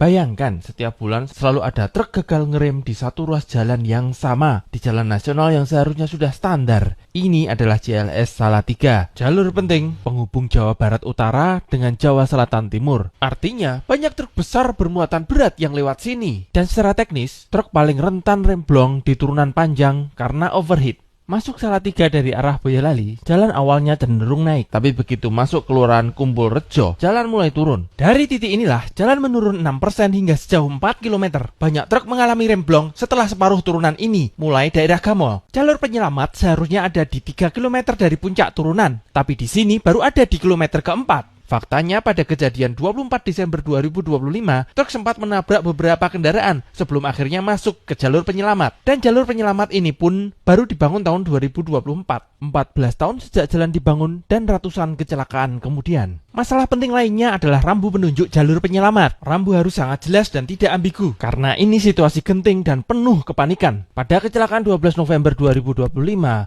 Bayangkan setiap bulan selalu ada truk gagal ngerem di satu ruas jalan yang sama, di jalan nasional yang seharusnya sudah standar. Ini adalah JLS Salatiga, jalur penting penghubung Jawa Barat Utara dengan Jawa Selatan Timur. Artinya, banyak truk besar bermuatan berat yang lewat sini. Dan secara teknis, truk paling rentan remblong di turunan panjang karena overheat. Masuk Salatiga dari arah Boyolali, jalan awalnya cenderung naik, tapi begitu masuk Kelurahan Kumpul Rejo, jalan mulai turun. Dari titik inilah, jalan menurun 6% hingga sejauh 4 km. Banyak truk mengalami remblong setelah separuh turunan ini, mulai daerah Gamol. Jalur penyelamat seharusnya ada di 3 km dari puncak turunan, tapi di sini baru ada di kilometer keempat. Faktanya pada kejadian 24 Desember 2025, truk sempat menabrak beberapa kendaraan sebelum akhirnya masuk ke jalur penyelamat. Dan jalur penyelamat ini pun baru dibangun tahun 2024. 14 tahun sejak jalan dibangun dan ratusan kecelakaan kemudian. Masalah penting lainnya adalah rambu penunjuk jalur penyelamat. Rambu harus sangat jelas dan tidak ambigu, karena ini situasi genting dan penuh kepanikan. Pada kecelakaan 12 November 2025,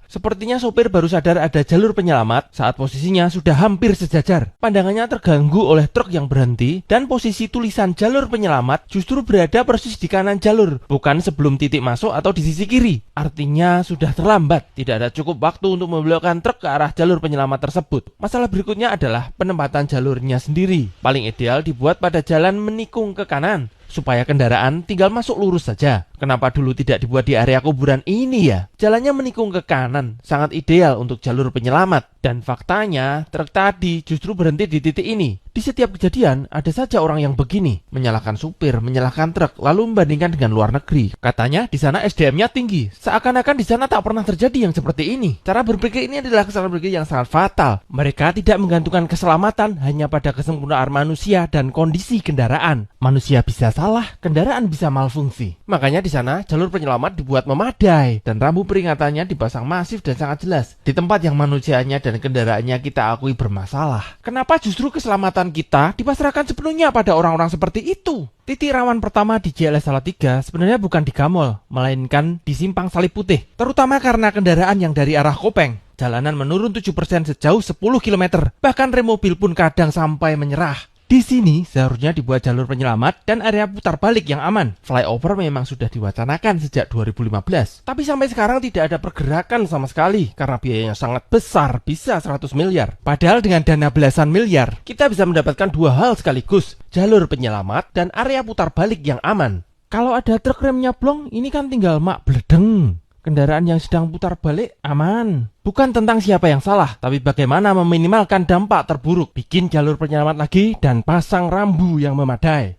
sepertinya sopir baru sadar ada jalur penyelamat saat posisinya sudah hampir sejajar. Pandangannya terganggu oleh truk yang berhenti, dan posisi tulisan jalur penyelamat justru berada persis di kanan jalur, bukan sebelum titik masuk atau di sisi kiri. Artinya sudah terlambat, tidak ada cukup waktu untuk membelokkan truk ke arah jalur penyelamat tersebut. Masalah berikutnya adalah penempatan jalurnya sendiri. Paling ideal dibuat pada jalan menikung ke kanan, supaya kendaraan tinggal masuk lurus saja. Kenapa dulu tidak dibuat di area kuburan ini ya? Jalannya menikung ke kanan, sangat ideal untuk jalur penyelamat. Dan faktanya, truk tadi justru berhenti di titik ini. Di setiap kejadian, ada saja orang yang begini, menyalahkan supir, menyalahkan truk, lalu membandingkan dengan luar negeri. Katanya di sana SDM-nya tinggi, seakan-akan di sana tak pernah terjadi yang seperti ini. Cara berpikir ini adalah kesalahan berpikir yang sangat fatal. Mereka tidak menggantungkan keselamatan hanya pada kesempurnaan manusia dan kondisi kendaraan. Manusia bisa salah, kendaraan bisa malfungsi. Makanya di sana jalur penyelamat dibuat memadai dan rambu peringatannya dipasang masif dan sangat jelas di tempat yang manusianya dan kendaraannya kita akui bermasalah. Kenapa justru keselamatan kita dipasrahkan sepenuhnya pada orang-orang seperti itu? Titik rawan pertama di JLS Salatiga sebenarnya bukan di Gamol, melainkan di Simpang Salib Putih, terutama karena kendaraan yang dari arah Kopeng. Jalanan menurun 7% sejauh 10 km, bahkan rem mobil pun kadang sampai menyerah. Di sini seharusnya dibuat jalur penyelamat dan area putar balik yang aman. Flyover memang sudah diwacanakan sejak 2015, tapi sampai sekarang tidak ada pergerakan sama sekali karena biayanya sangat besar, bisa 100 miliar. Padahal dengan dana belasan miliar, kita bisa mendapatkan dua hal sekaligus, jalur penyelamat dan area putar balik yang aman. Kalau ada truk remnya blong, ini kan tinggal mak bledeng. Kendaraan yang sedang putar balik aman. Bukan tentang siapa yang salah, tapi bagaimana meminimalkan dampak terburuk. Bikin jalur penyelamat lagi dan pasang rambu yang memadai.